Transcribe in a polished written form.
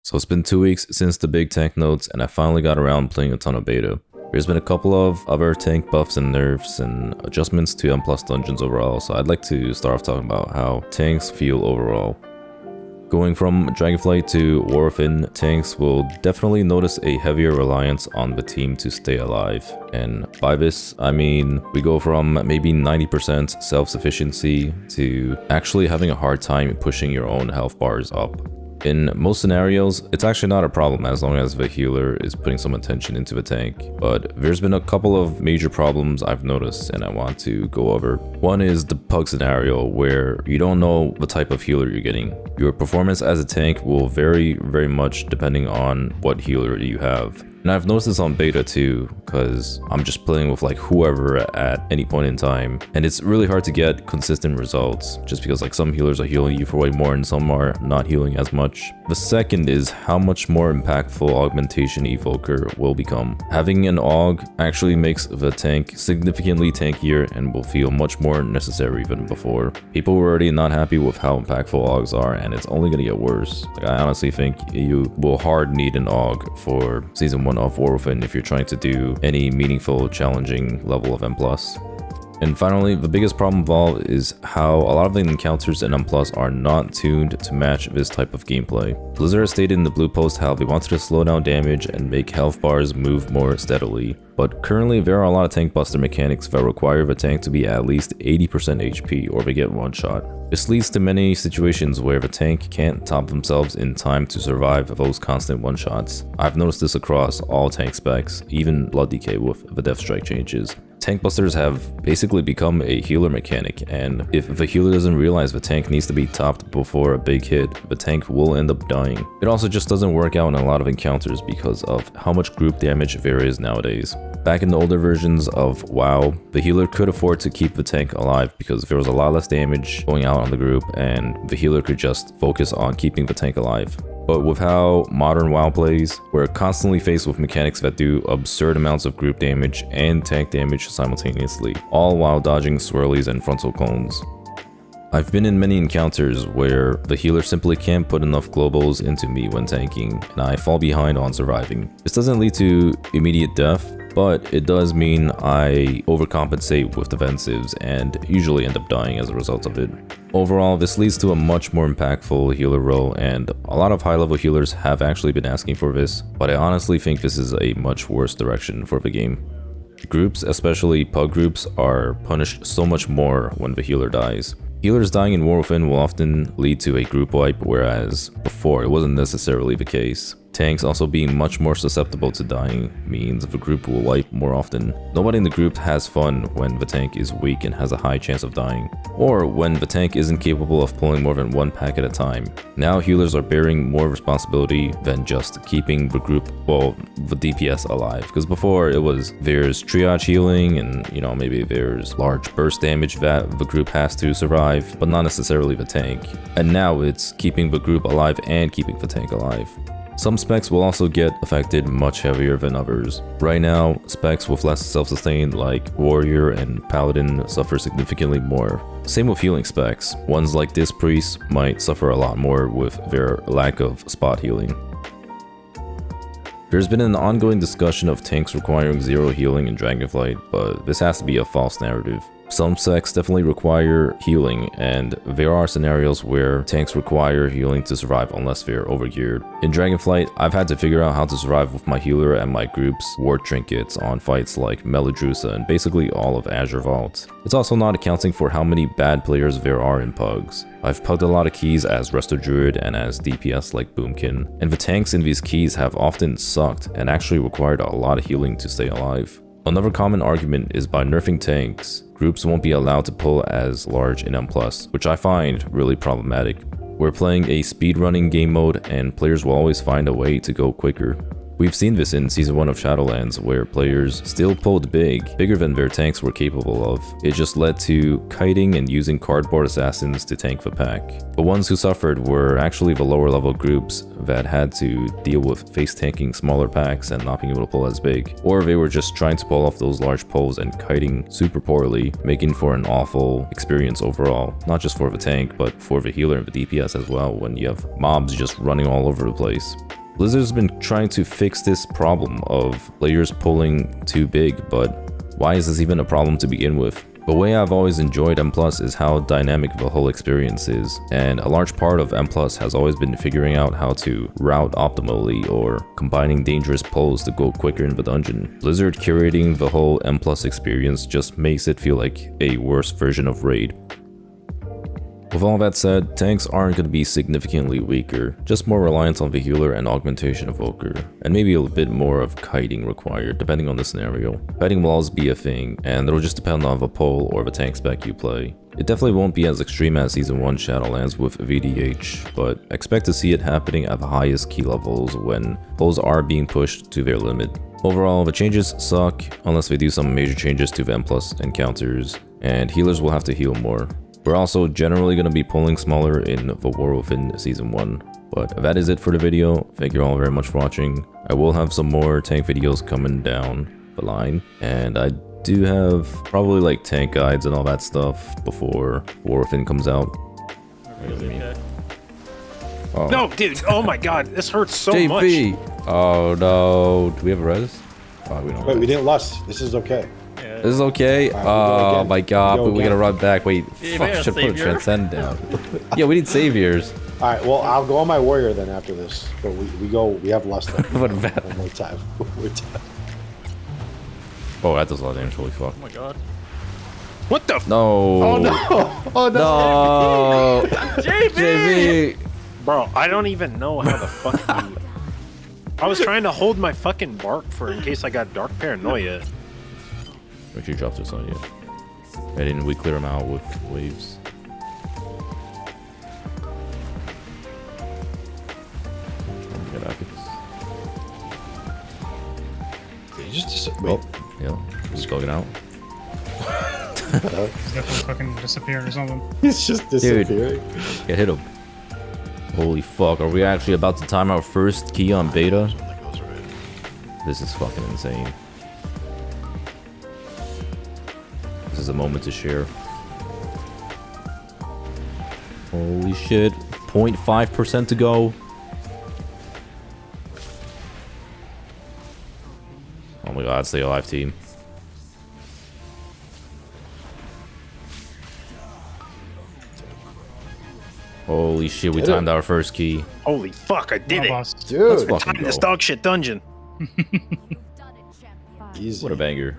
So it's been 2 weeks since the big tank notes, and I finally got around playing a ton of beta. There's been a couple of other tank buffs and nerfs and adjustments to M+ dungeons overall, so I'd like to start off talking about how tanks feel overall. Going from Dragonflight to War Within, tanks will definitely notice a heavier reliance on the team to stay alive. And by this, I mean we go from maybe 90% self-sufficiency to actually having a hard time pushing your own health bars up. In most scenarios, it's actually not a problem as long as the healer is putting some attention into the tank, but there's been a couple of major problems I've noticed and I want to go over. One is the pug scenario, where you don't know the type of healer you're getting. Your performance as a tank will vary very much depending on what healer you have. And I've noticed this on beta too, because I'm just playing with like whoever at any point in time, and it's really hard to get consistent results just because like some healers are healing you for way more and some are not healing as much. The second is how much more impactful Augmentation evoker will become. Having an aug actually makes the tank significantly tankier and will feel much more necessary than before. People were already not happy with how impactful augs are, and it's only going to get worse. Like, I honestly think you will hard need an aug for Season 1 of War Within if you're trying to do any meaningful, challenging level of M+. And finally, the biggest problem of all is how a lot of the encounters in M+ are not tuned to match this type of gameplay. Blizzard has stated in the blue post how they wanted to slow down damage and make health bars move more steadily. But currently, there are a lot of tank buster mechanics that require the tank to be at least 80% HP or they get one shot. This leads to many situations where the tank can't top themselves in time to survive those constant one-shots. I've noticed this across all tank specs, even Blood DK with the Death Strike changes. Tank busters have basically become a healer mechanic, and if the healer doesn't realize the tank needs to be topped before a big hit, the tank will end up dying. It also just doesn't work out in a lot of encounters because of how much group damage there is nowadays. Back in the older versions of WoW, the healer could afford to keep the tank alive because there was a lot less damage going out on the group and the healer could just focus on keeping the tank alive. But with how modern WoW plays, we're constantly faced with mechanics that do absurd amounts of group damage and tank damage simultaneously, all while dodging swirlies and frontal cones. I've been in many encounters where the healer simply can't put enough globals into me when tanking, and I fall behind on surviving. This doesn't lead to immediate death, but it does mean I overcompensate with defensives and usually end up dying as a result of it. Overall, this leads to a much more impactful healer role, and a lot of high-level healers have actually been asking for this, but I honestly think this is a much worse direction for the game. Groups, especially pug groups, are punished so much more when the healer dies. Healers dying in War Within will often lead to a group wipe, whereas before it wasn't necessarily the case. Tanks also being much more susceptible to dying means the group will wipe more often. Nobody in the group has fun when the tank is weak and has a high chance of dying, or when the tank isn't capable of pulling more than one pack at a time. Now healers are bearing more responsibility than just keeping the group, well, the DPS alive, because before it was there's triage healing and maybe there's large burst damage that the group has to survive, but not necessarily the tank. And now it's keeping the group alive and keeping the tank alive. Some specs will also get affected much heavier than others. Right now, specs with less self-sustain like Warrior and Paladin suffer significantly more. Same with healing specs. Ones like Disc Priest might suffer a lot more with their lack of spot healing. There's been an ongoing discussion of tanks requiring zero healing in Dragonflight, but this has to be a false narrative. Some specs definitely require healing, and there are scenarios where tanks require healing to survive unless they're overgeared. In Dragonflight, I've had to figure out how to survive with my healer and my group's ward trinkets on fights like Meladrusa and basically all of Azure Vault. It's also not accounting for how many bad players there are in pugs. I've pugged a lot of keys as Resto Druid and as DPS like Boomkin, and the tanks in these keys have often sucked and actually required a lot of healing to stay alive. Another common argument is by nerfing tanks, groups won't be allowed to pull as large in M+, which I find really problematic. We're playing a speedrunning game mode and players will always find a way to go quicker. We've seen this in Season 1 of Shadowlands, where players still pulled bigger than their tanks were capable of. It just led to kiting and using cardboard assassins to tank the pack. The ones who suffered were actually the lower level groups that had to deal with face tanking smaller packs and not being able to pull as big. Or they were just trying to pull off those large pulls and kiting super poorly, making for an awful experience overall. Not just for the tank, but for the healer and the DPS as well, when you have mobs just running all over the place. Blizzard's been trying to fix this problem of players pulling too big, but why is this even a problem to begin with? The way I've always enjoyed M+ is how dynamic the whole experience is, and a large part of M+ has always been figuring out how to route optimally or combining dangerous pulls to go quicker in the dungeon. Blizzard curating the whole M+ experience just makes it feel like a worse version of Raid. With all that said, tanks aren't going to be significantly weaker, just more reliant on the healer and augmentation evoker, and maybe a bit more of kiting required depending on the scenario. Kiting will always be a thing, and it'll just depend on the pull or the tank spec you play. It definitely won't be as extreme as Season 1 Shadowlands with VDH, but expect to see it happening at the highest key levels when pulls are being pushed to their limit. Overall, the changes suck unless they do some major changes to the M+ encounters, and healers will have to heal more. We're also generally going to be pulling smaller in the war within Season 1. But that is it for the video. Thank you all very much for watching. I will have some more tank videos coming down the line. And I do have probably like tank guides and all that stuff before War Within comes out. Oh. No, dude. Oh my god. This hurts so JP. much. Oh no. Do we have a res? Oh, we don't. Wait, we didn't lust. This is okay. This is okay. Right, oh my god, but we gotta run back. Wait, Yeah, fuck, should put a transcend down. Yeah, we need saviors. All right, well, I'll go on my warrior then after this. But we have lust then. What about one more time. Oh, that does a lot of damage. Holy fuck. Oh my god. What the? No. Oh no. Oh No. no. JV. Bro, I don't even know how the fuck you. I was trying to hold my fucking bark for in case I got dark paranoia. Make sure you drop this on you. And then we clear them out with waves. Get out of Did you just Oh, yeah. Just bugging out. Definitely fucking disappeared or something. He's just disappearing. Yeah, hit him. Holy fuck, are we actually about to time our first key on beta? This is fucking insane. This is a moment to share. Holy shit. 0.5% to go. Oh my god, stay alive, team. Holy shit, we timed our first key. Holy fuck, I did it. Dude, Let's fucking Time this go. dog shit dungeon. easy. What a banger.